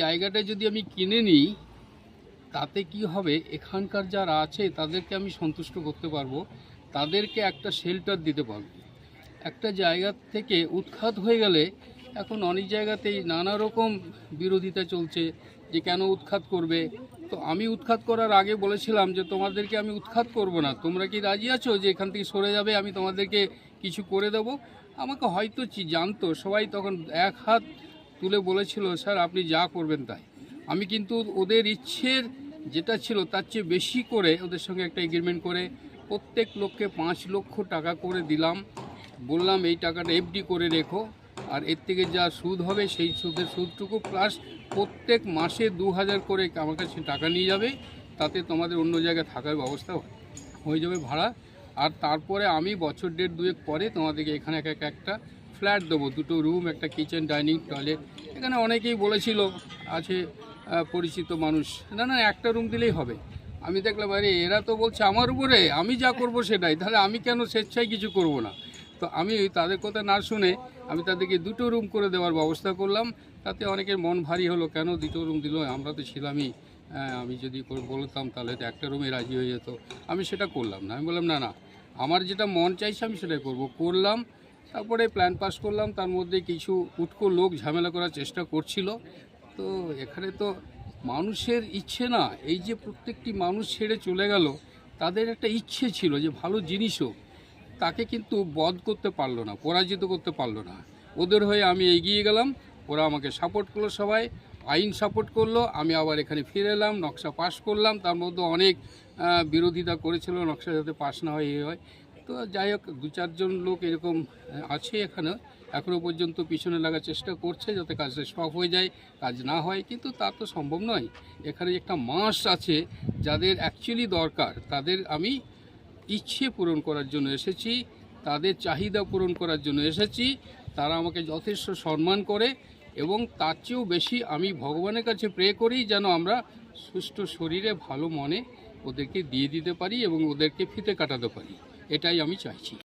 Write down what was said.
জায়গাটা যদি আমি কিনে নিই তাতে কি হবে, এখানকার যারা আছে তাদেরকে আমি সন্তুষ্ট করতে পারবো, তাদেরকে একটা শেল্টার দিতে পারবো। একটা জায়গা থেকে উৎখাত হয়ে গেলে এখন অনেক জায়গাতেই নানা রকম বিরোধিতা চলছে যে কেন উৎখাত করবে। তো আমি উৎখাত করার আগে বলেছিলাম যে তোমাদেরকে আমি উৎখাত করব না, তোমরা কি রাজি আছো যে এখান থেকে সরে যাবে, আমি তোমাদেরকে কিছু করে দেব। আমাকে হয়তো জানতো সবাই, তখন এক হাত তুলে বলেছিল স্যার আপনি যা করবেন তাই। আমি কিন্তু ওদের ইচ্ছের যেটা ছিল তার চেয়ে বেশি করে ওদের সঙ্গে একটা এগ্রিমেন্ট করে প্রত্যেক লোককে 5 লক্ষ টাকা করে দিলাম। বললাম এই টাকাটা এফডি করে রেখো, আর এর থেকে যা সুদ হবে সেই সুদের সুদটুকু প্লাস প্রত্যেক মাসে 2000 করে আমার কাছে টাকা নিয়ে যাবে, তাতে তোমাদের অন্য জায়গায় থাকার ব্যবস্থা হয়ে যাবে ভাড়া। আর তারপরে আমি বছর 1.5-2 পরে তোমাদেরকে এখানে একটা ফ্ল্যাট দেবো, 2টো রুম, একটা কিচেন, ডাইনিং, টয়লেট। এখানে অনেকেই বলেছিল আছে পরিচিত মানুষ, না না একটা রুম দিলেই হবে। আমি দেখলাম আরে এরা তো বলছে আমার উপরে, আমি যা করব সেটাই, তাহলে আমি কেন স্বেচ্ছায় কিছু করব না। তো আমি তাদের কথা না শুনে আমি তাদেরকে 2টো রুম করে দেওয়ার ব্যবস্থা করলাম। তাতে অনেকের মন ভারী হলো, কেন 2টো রুম দিল, আমরা তো ছিলামই, আমি যদি বলতাম তাহলে তো একটা রুমে রাজি হয়ে যেত। আমি সেটা করলাম না, আমি বললাম না না আমার যেটা মন চাইছে আমি সেটাই করলাম। তারপরে প্ল্যান পাস করলাম, তার মধ্যে কিছু উটকো লোক ঝামেলা করার চেষ্টা করছিল। তো এখানে তো মানুষের ইচ্ছে না, এই যে প্রত্যেকটি মানুষ ছেড়ে চলে গেল, তাদের একটা ইচ্ছে ছিল যে ভালো জিনিসও, তাকে কিন্তু বধ করতে পারলো না, পরাজিত করতে পারলো না। ওদের হয়ে আমি এগিয়ে গেলাম, ওরা আমাকে সাপোর্ট করলো, সবাই আইন সাপোর্ট করলো। আমি আবার এখানে ফিরে এলাম, নকশা পাস করলাম। তার মধ্যে অনেক বিরোধিতা করেছিল নকশা যাতে পাস না হয়, হয়। তো যাই হোক 2-4 জন লোক এরকম আছে এখানে, এখনও পর্যন্ত পিছনে লাগার চেষ্টা করছে যাতে কাজটা স্টপ হয়ে যায়, কাজ না হয়, কিন্তু তা তো সম্ভব নয়। এখানে একটা মাস আছে যাদের অ্যাকচুয়ালি দরকার, তাদের আমি ইচ্ছে পূরণ করার জন্য এসেছি, তাদের চাহিদা পূরণ করার জন্য এসেছি। তারা আমাকে যথেষ্ট সম্মান করে এবং তার চেয়েও বেশি আমি ভগবানের কাছে প্রে করি যেন আমরা সুস্থ শরীরে ভালো মনে ওদেরকে দিয়ে দিতে পারি এবং ওদেরকে ফিতে কাটাতে পারি, এটাই আমি চাইছি।